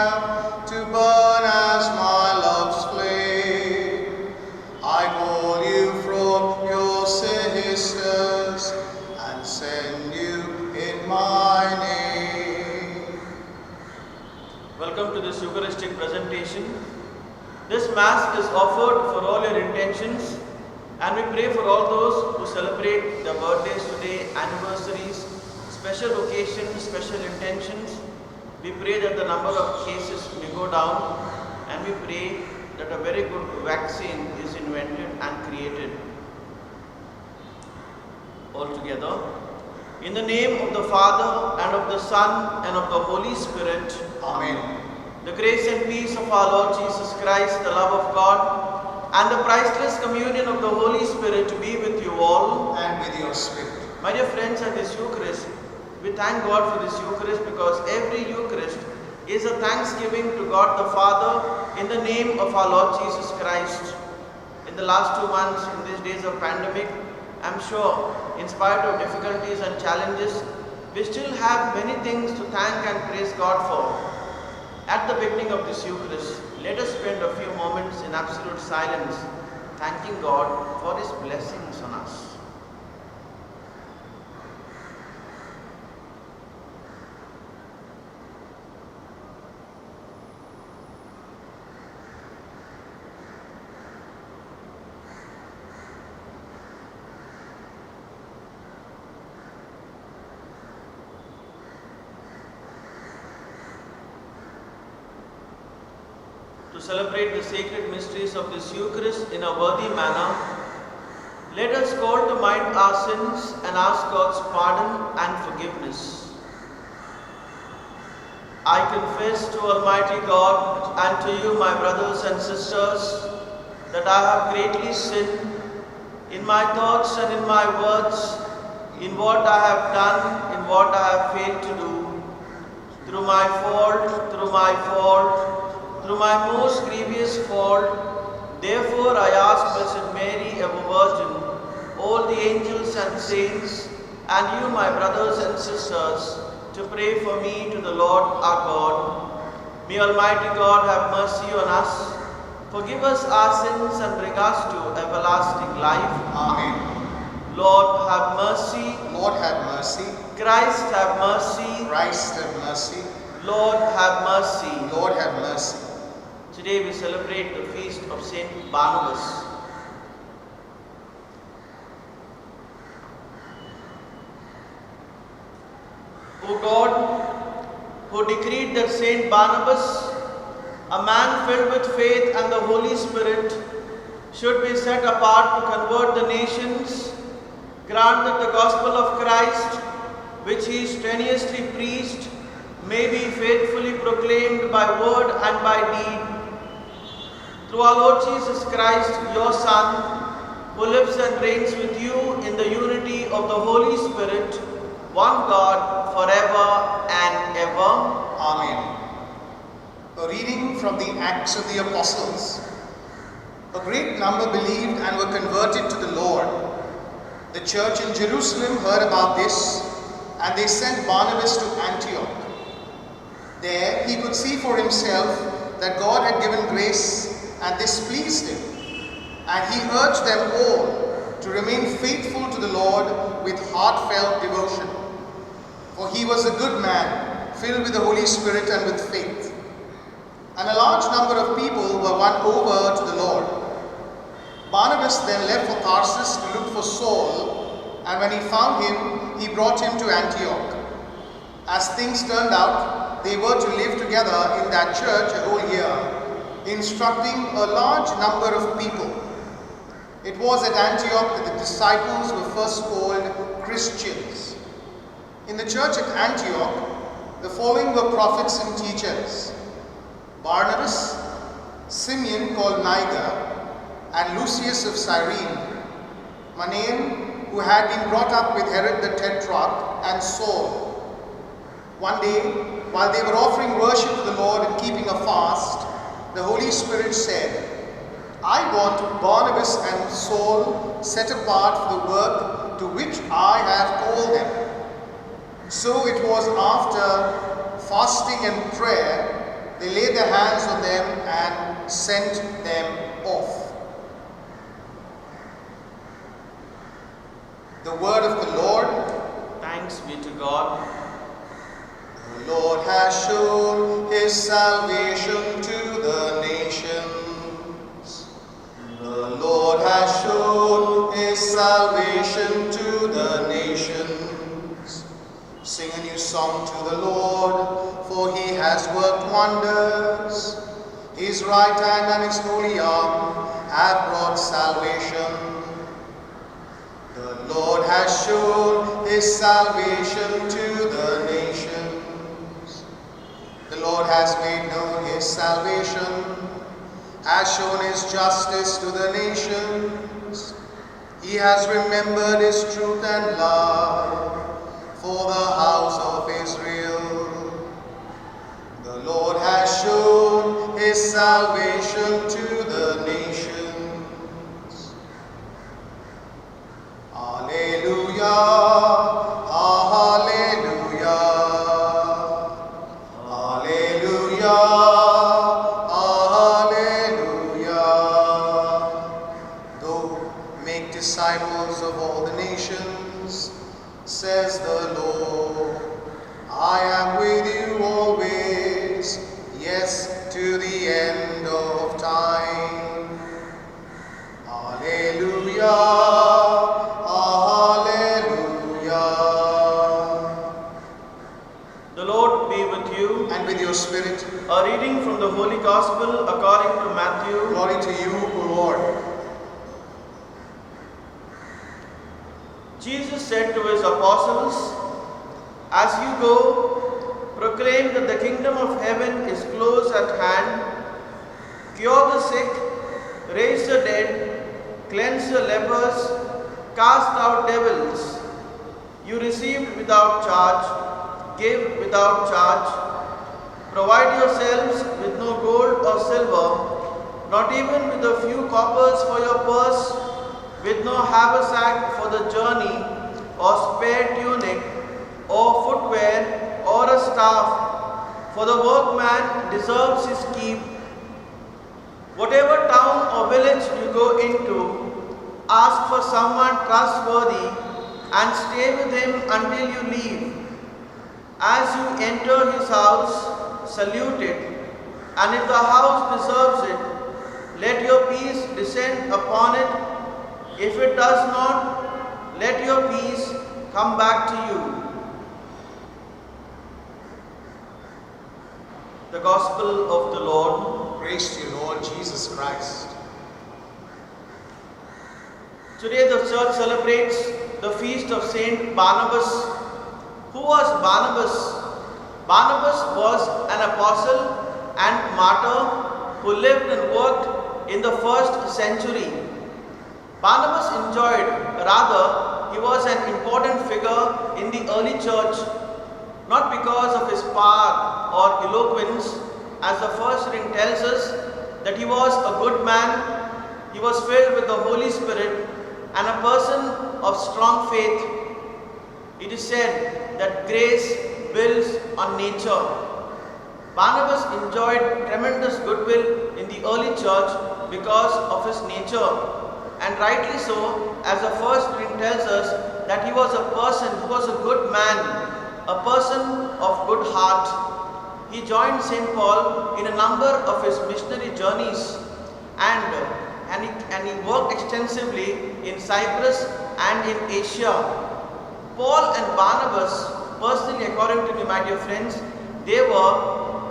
fire to burn as my love's flame. I call you from your sisters and send you in my name. Welcome to this Eucharistic presentation. This Mass is offered for all your intentions, and we pray for all those who celebrate their birthdays today, anniversaries, special occasions, special intentions. We pray that the number of cases may go down, and we pray that a very good vaccine is invented and created. All together, in the name of the Father, and of the Son, and of the Holy Spirit. Amen. The grace and peace of our Lord Jesus Christ, the love of God, and the priceless communion of the Holy Spirit be with you all. And with your spirit. My dear friends, at this Eucharist, we thank God for this Eucharist because every Eucharist is a thanksgiving to God the Father in the name of our Lord Jesus Christ. In the last 2 months, in these days of pandemic, I'm sure, in spite of difficulties and challenges, we still have many things to thank and praise God for. At the beginning of this Eucharist, let us spend a few moments in absolute silence, thanking God for His blessings on us. To celebrate the sacred mysteries of this Eucharist in a worthy manner, let us call to mind our sins and ask God's pardon and forgiveness. I confess to Almighty God and to you, my brothers and sisters, that I have greatly sinned in my thoughts and in my words, in what I have done, in what I have failed to do, through my fault, through my most grievous fault. Therefore I ask Blessed Mary, ever Virgin, all the angels and saints, and you, my brothers and sisters, to pray for me to the Lord our God. May Almighty God have mercy on us, forgive us our sins, and bring us to everlasting life. Amen. Lord, have mercy. Lord, have mercy. Christ, have mercy. Christ, have mercy. Lord, have mercy. Lord, have mercy. Today we celebrate the feast of Saint Barnabas. O God, who decreed that Saint Barnabas, a man filled with faith and the Holy Spirit, should be set apart to convert the nations, grant that the gospel of Christ, which he strenuously preached, may be faithfully proclaimed by word and by deed. Through our Lord Jesus Christ, your Son, who lives and reigns with you in the unity of the Holy Spirit, one God, forever and ever. Amen. A reading from the Acts of the Apostles. A great number believed and were converted to the Lord. The church in Jerusalem heard about this, and they sent Barnabas to Antioch. There he could see for himself that God had given grace, and this pleased him. And he urged them all to remain faithful to the Lord with heartfelt devotion. For he was a good man, filled with the Holy Spirit and with faith. And a large number of people were won over to the Lord. Barnabas then left for Tarsus to look for Saul, and when he found him, he brought him to Antioch. As things turned out, they were to live together in that church a whole year, instructing a large number of people. It was at Antioch that the disciples were first called Christians. In the church at Antioch, the following were prophets and teachers: Barnabas, Simeon called Niger, and Lucius of Cyrene, Manaen, who had been brought up with Herod the Tetrarch, and Saul. One day, while they were offering worship to the Lord and keeping a fast, the Holy Spirit said, I want Barnabas and Saul set apart for the work to which I have called them. So it was after fasting and prayer they laid their hands on them and sent them off. The word of the Lord. Thanks be to God. The Lord has shown his salvation to the nations. The Lord has shown his salvation to the nations. Sing a new song to the Lord, for he has worked wonders. His right hand and his holy arm have brought salvation. The Lord has shown his salvation to the nations. The Lord has made known his salvation, has shown his justice to the nations. He has remembered his truth and love for the house of Israel. The Lord has shown his salvation to the nations. Alleluia, Alleluia, Alleluia, Alleluia. Go make disciples of all the nations, says the Lord. I am with you always, yes, to the end of time. Alleluia. And with your spirit. A reading from the Holy Gospel according to Matthew. Glory to you, O Lord. Jesus said to his apostles, "As you go, proclaim that the kingdom of heaven is close at hand. Cure the sick, raise the dead, cleanse the lepers, cast out devils. You received without charge, give without charge. Provide yourselves with no gold or silver, not even with a few coppers for your purse, with no haversack for the journey, or spare tunic, or footwear, or a staff, for the workman deserves his keep. Whatever town or village you go into, ask for someone trustworthy and stay with him until you leave. As you enter his house, salute it, and if the house deserves it, let your peace descend upon it. If it does not, let your peace come back to you." The Gospel of the Lord. Praise to you, Lord Jesus Christ. Today the church celebrates the feast of Saint Barnabas. Who was Barnabas? Barnabas was an apostle and martyr who lived and worked in the first century. Barnabas he was an important figure in the early church, not because of his power or eloquence, as the first reading tells us that he was a good man, he was filled with the Holy Spirit, and a person of strong faith. It is said that grace builds on nature. Barnabas enjoyed tremendous goodwill in the early church because of his nature, and rightly so, as the first reading tells us that he was a person who was a good man, a person of good heart. He joined St. Paul in a number of his missionary journeys, and he worked extensively in Cyprus and in Asia. Paul and Barnabas, personally according to me, my dear friends, they were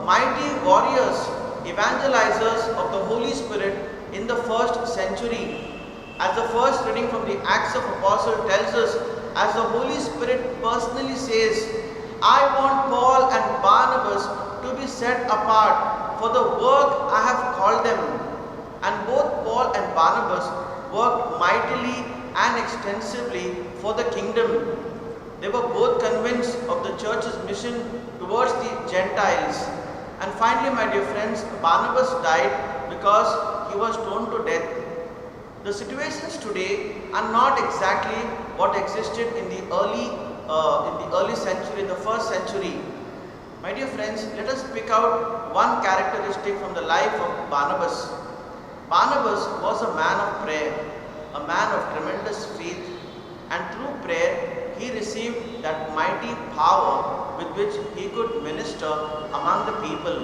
mighty warriors, evangelizers of the Holy Spirit in the first century. As the first reading from the Acts of Apostles tells us, as the Holy Spirit personally says, "I want Paul and Barnabas to be set apart for the work I have called them." And both Paul and Barnabas worked mightily and extensively for the kingdom. They were both convinced of the church's mission towards the Gentiles. And finally, my dear friends, Barnabas died because he was stoned to death. The situations today are not exactly what existed in the early century, the first century. My dear friends, let us pick out one characteristic from the life of Barnabas. Barnabas was a man of prayer, a man of tremendous faith, and through prayer he received that mighty power with which he could minister among the people.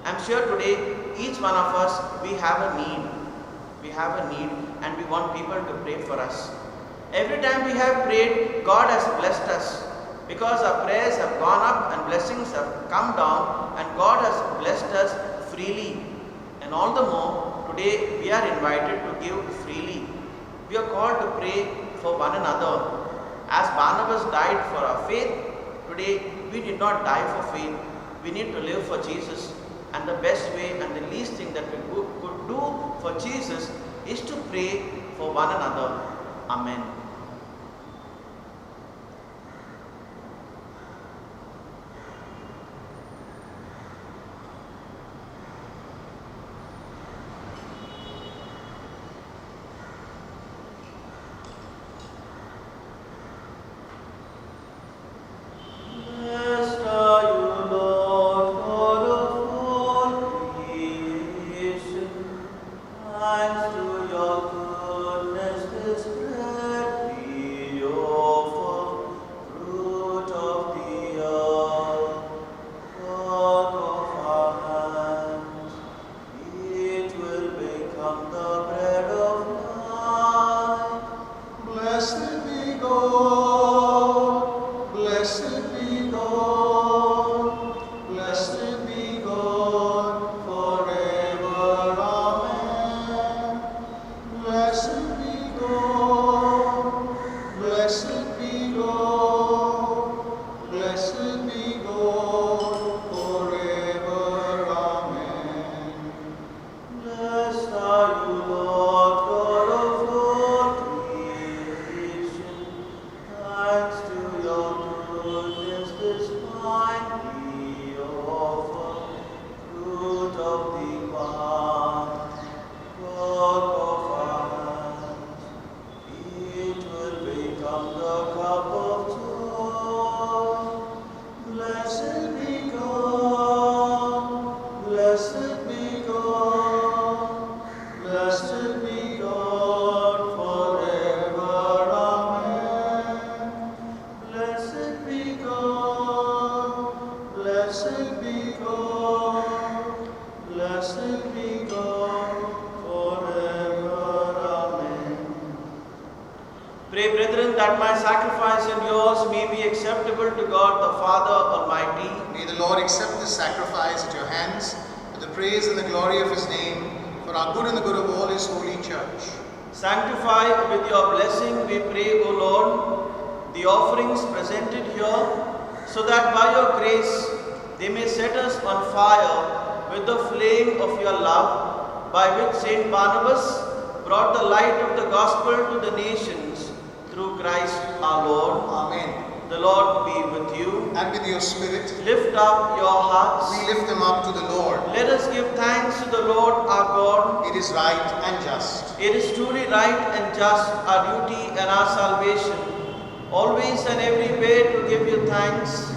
I am sure today each one of us, we have a need. We have a need and we want people to pray for us. Every time we have prayed, God has blessed us because our prayers have gone up and blessings have come down, and God has blessed us freely. And all the more, today we are invited to give freely. We are called to pray for one another. As Barnabas died for our faith, today we did not die for faith. We need to live for Jesus. And the best way and the least thing that we could do for Jesus is to pray for one another. Amen. Pray, brethren, that my sacrifice and yours may be acceptable to God the Father Almighty. May the Lord accept this sacrifice at your hands to the praise and the glory of His name, for our good and the good of all His holy church. Sanctify with your blessing, we pray, O Lord, the offerings presented here, so that by your grace they may set us on fire with the flame of your love, by which Saint Barnabas brought the light of the gospel to the nations through Christ our Lord. Amen. The Lord be with you. And with your spirit, Lift up your hearts. we lift them up to the Lord. Let us give thanks to the Lord our God. It is right and just. It is truly right and just, our duty and our salvation, always and everywhere to give you thanks,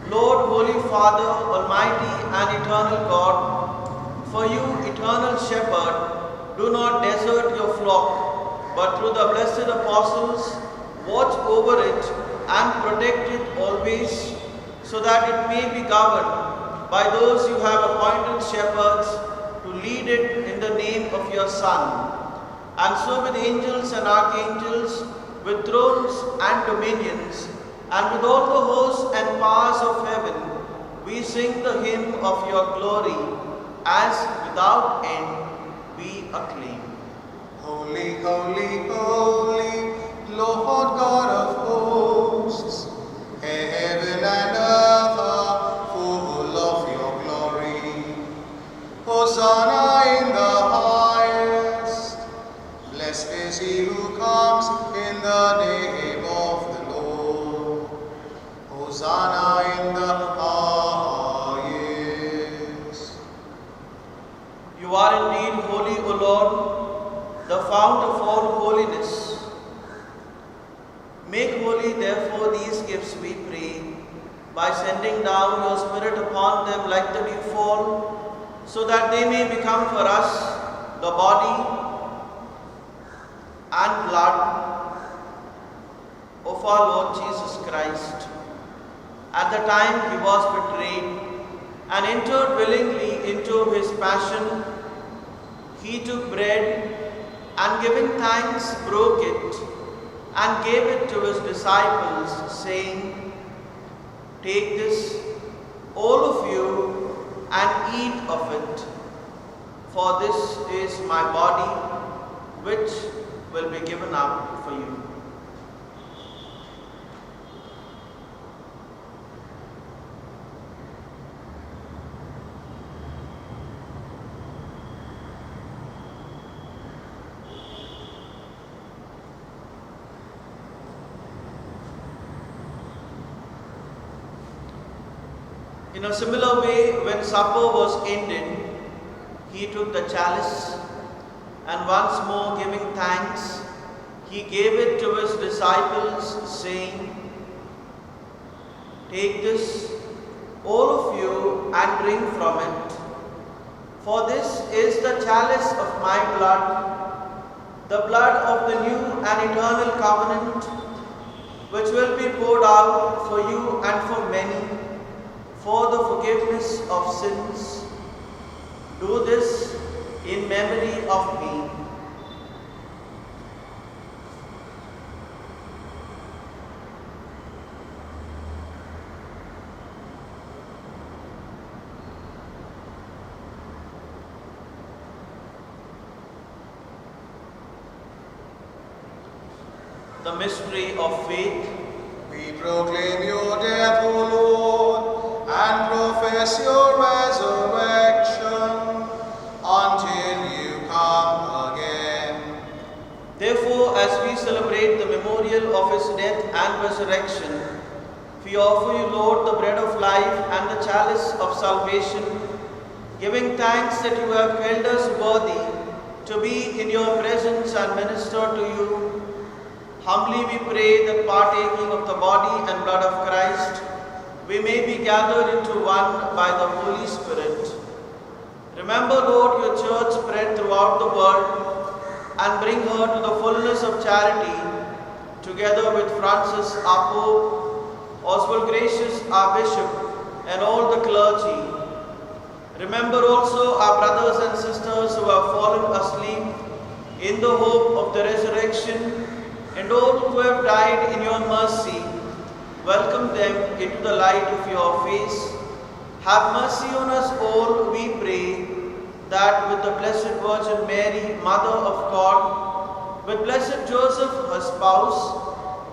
Lord, Holy Father, Almighty and eternal God. For you, eternal Shepherd, do not desert your flock, but through the blessed apostles, watch over it and protect it always, so that it may be governed by those you have appointed shepherds to lead it in the name of your Son. And so with angels and archangels, with thrones and dominions, and with all the hosts and powers of heaven, we sing the hymn of your glory, as without end we acclaim. Holy, holy, holy, Lord God of hosts, heaven and earth are full of your glory. Hosanna in the highest. Blessed is he who comes in the name of the Lord. Hosanna in the highest. You are indeed holy, O Lord, the fount of all holiness. Make holy, therefore, these gifts, we pray, by sending down your Spirit upon them like the dewfall, so that they may become for us the body and blood of our Lord Jesus Christ. At the time he was betrayed and entered willingly into his passion, he took bread and giving thanks broke it and gave it to his disciples, saying, "Take this, all of you, and eat of it, for this is my body, which will be given up for you." In a similar way, when supper was ended, he took the chalice and once more giving thanks, he gave it to his disciples, saying, "Take this, all of you, and drink from it. For this is the chalice of my blood, the blood of the new and eternal covenant, which will be poured out for you and for many, for the forgiveness of sins. Do this in memory of me." The mystery of faith. We proclaim your death, O Lord, and profess your resurrection until you come again. Therefore, as we celebrate the memorial of his death and resurrection, we offer you, Lord, the bread of life and the chalice of salvation, giving thanks that you have held us worthy to be in your presence and minister to you. Humbly we pray that, partaking of the body and blood of Christ, we may be gathered into one by the Holy Spirit. Remember, Lord, your church spread throughout the world, and bring her to the fullness of charity, together with Francis, our Pope, Oswald Gracious, our Bishop, and all the clergy. Remember also our brothers and sisters who have fallen asleep in the hope of the resurrection, and all who have died in your mercy. Welcome them into the light of your face. Have mercy on us all, we pray, that with the Blessed Virgin Mary, Mother of God, with Blessed Joseph, her spouse,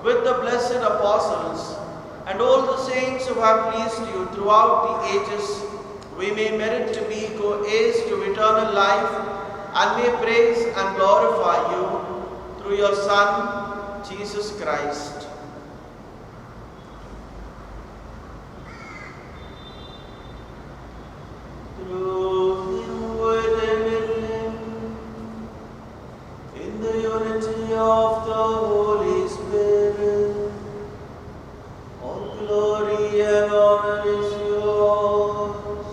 with the blessed apostles, and all the saints who have pleased you throughout the ages, we may merit to be co-heirs to eternal life, and may praise and glorify you through your Son, Jesus Christ. Through him, with him, in him, in the unity of the Holy Spirit, all glory and honor is yours,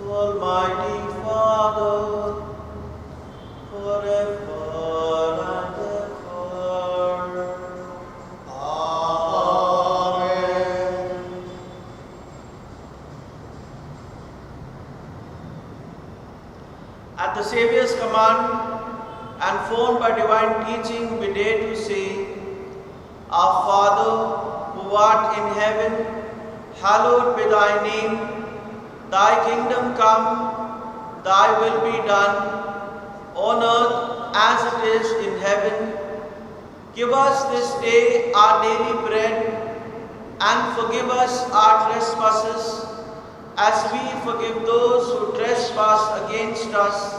Almighty Father, forever. At the Saviour's command and formed by divine teaching, we dare to say, Our Father, who art in heaven, hallowed be thy name. Thy kingdom come, thy will be done, on earth as it is in heaven. Give us this day our daily bread, and forgive us our trespasses, as we forgive those who trespass against us.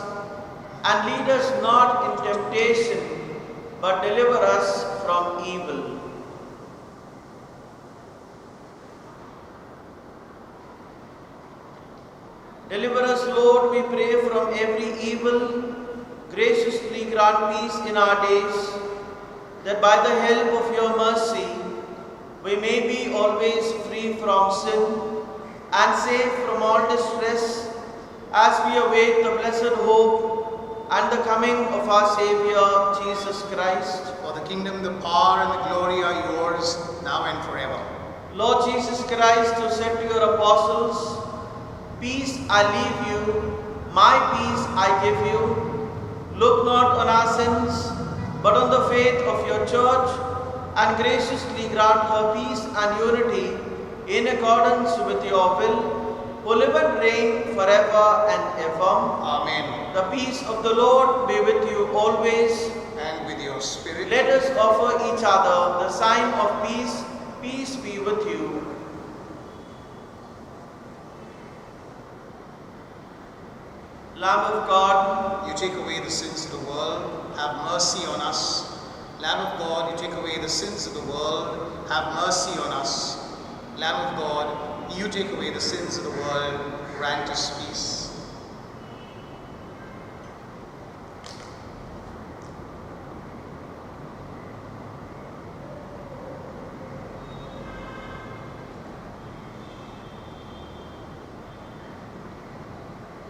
And lead us not in temptation, but deliver us from evil. Deliver us, Lord, we pray, from every evil. Graciously grant peace in our days, that by the help of your mercy we may be always free from sin and safe from all distress as we await the blessed hope and the coming of our Saviour Jesus Christ. For the kingdom, the power, and the glory are yours, now and forever. Lord Jesus Christ, who said to your apostles, "Peace I leave you, my peace I give you," look not on our sins, but on the faith of your church, and graciously grant her peace and unity in accordance with your will, who live and reign forever and ever. Amen. The peace of the Lord be with you always. And with your spirit. Let us offer each other the sign of peace. Peace be with you. Lamb of God, You take away the sins of the world, have mercy on us. Lamb of God, you take away the sins of the world, have mercy on us. Lamb of God, you take away the sins of the world, grant us peace.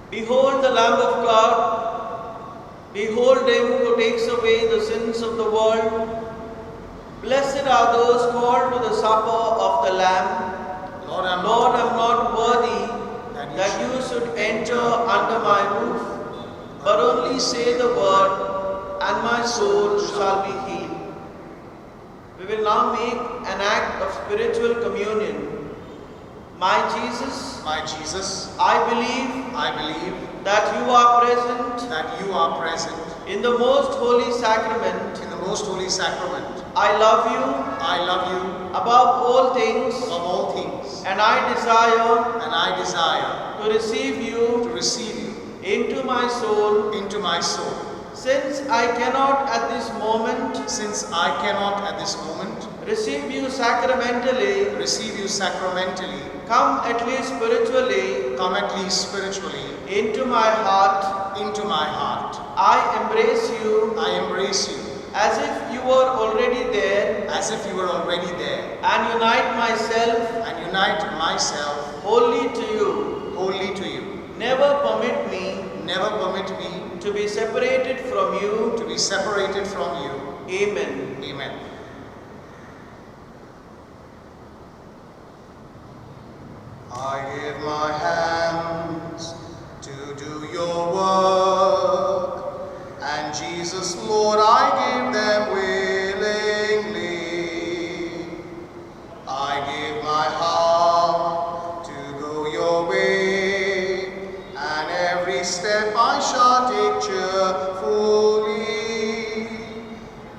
behold the Lamb of God. Behold him who takes away the sins of the world. Blessed are those called to the supper of the Lamb. Lord, I am Lord, I am not worthy that you should enter under my roof, but only say the word, and my soul shall be healed. We will now make an act of spiritual communion. My Jesus, My Jesus, I believe I believe that you are present that you are present in the most holy sacrament. in the most holy sacrament. I love you I love you above all things, above all things, and I desire and I desire to receive to you receive you into my soul. into my soul. Since I cannot at this moment Since I cannot at this moment receive you sacramentally, receive you sacramentally, come at least spiritually come at least spiritually into my heart. into my heart. I embrace you I embrace you as if you were already there, as if you were already there, and unite myself and unite myself wholly to you. wholly to you. Never permit me Never permit me to be separated from you. to be separated from you. Amen. Amen. I give my hands to do your work, and Jesus, Lord, I give them willingly. I give my heart to go your way, and every step I shall take cheerfully.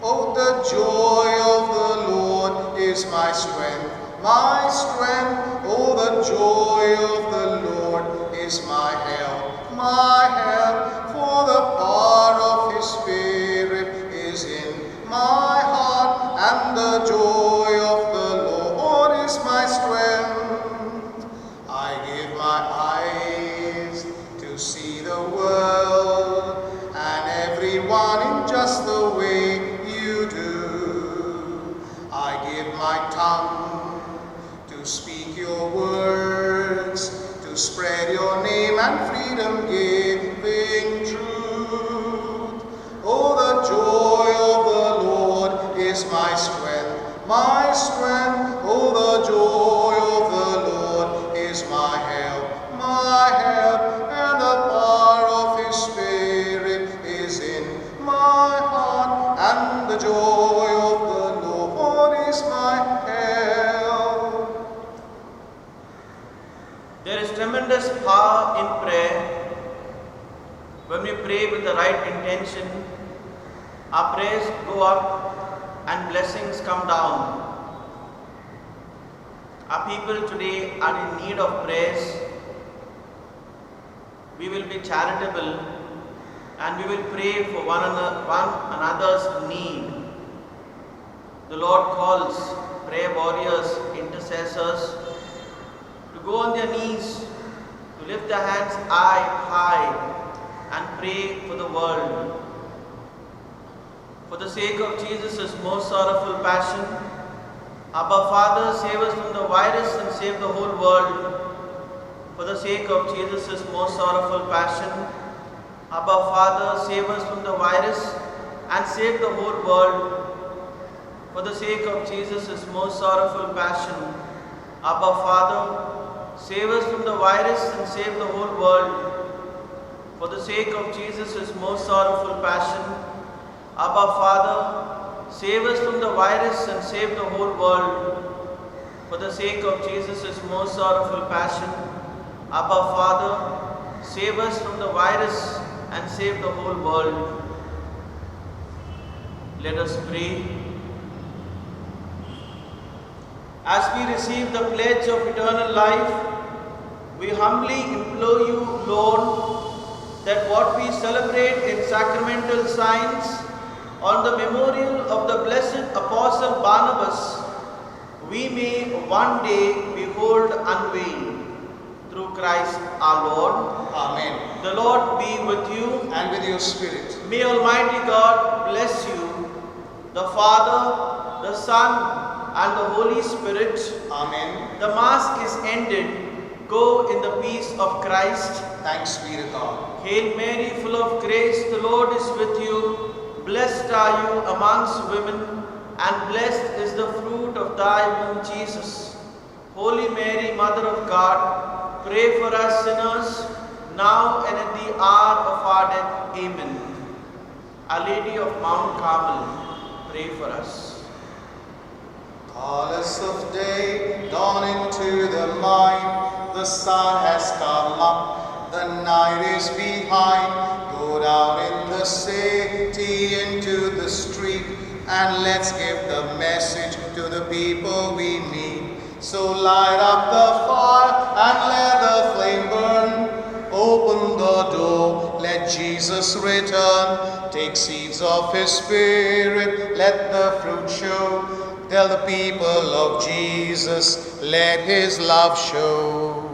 Oh, the joy of the Lord is my strength, my strength. Oh, the joy of the Lord is my help, my help. For the power of His Spirit is in my heart, and the joy of the Lord is my strength. I give my eyes to see the world, and everyone in just the way you do. I give my tongue to speak your words, to spread your name and freedom giving truth. Oh, the joy of the Lord is my strength, my strength. Oh, the joy of the Lord is my help, my help. And the power of His Spirit is in my heart, and the joy of the Lord is my help. There is tremendous power in prayer. When we pray with the right intention, our prayers go up and blessings come down. Our people today are in need of prayers. We will be charitable and we will pray for one another's need. The Lord calls prayer warriors, intercessors, to go on their knees, to lift their hands high and pray for the world. For the sake of Jesus' most sorrowful passion, Abba Father, save us from the virus and save the whole world. For the sake of Jesus' most sorrowful passion, Abba Father, save us from the virus and save the whole world. For the sake of Jesus' most sorrowful passion, Abba Father, save us from the virus and save the whole world. For the sake of Jesus' most sorrowful passion, Abba Father, save us from the virus and save the whole world. For the sake of Jesus' most sorrowful passion, Abba Father, save us from the virus and save the whole world. Let us pray. As we receive the pledge of eternal life, we humbly implore you, Lord, that what we celebrate in sacramental signs on the memorial of the blessed Apostle Barnabas, we may one day behold unveiled. Through Christ our Lord. Amen. The Lord be with you. And with your spirit. May Almighty God bless you, the Father, the Son, and the Holy Spirit. Amen. The Mass is ended. Go in the peace of Christ. Thanks be to God. Hail Mary, full of grace, the Lord is with you. Blessed are you amongst women, and blessed is the fruit of thy womb, Jesus. Holy Mary, Mother of God, pray for us sinners, now and at the hour of our death. Amen. Our Lady of Mount Carmel, pray for us. Carless of day, dawn into the mind, the sun has come up, the night is behind. Go down in the city into the street, and let's give the message to the people we meet. So light up the fire and let the flame burn. Open the door, let Jesus return. Take seeds of His Spirit, let the fruit show. Tell the people of Jesus, let His love show.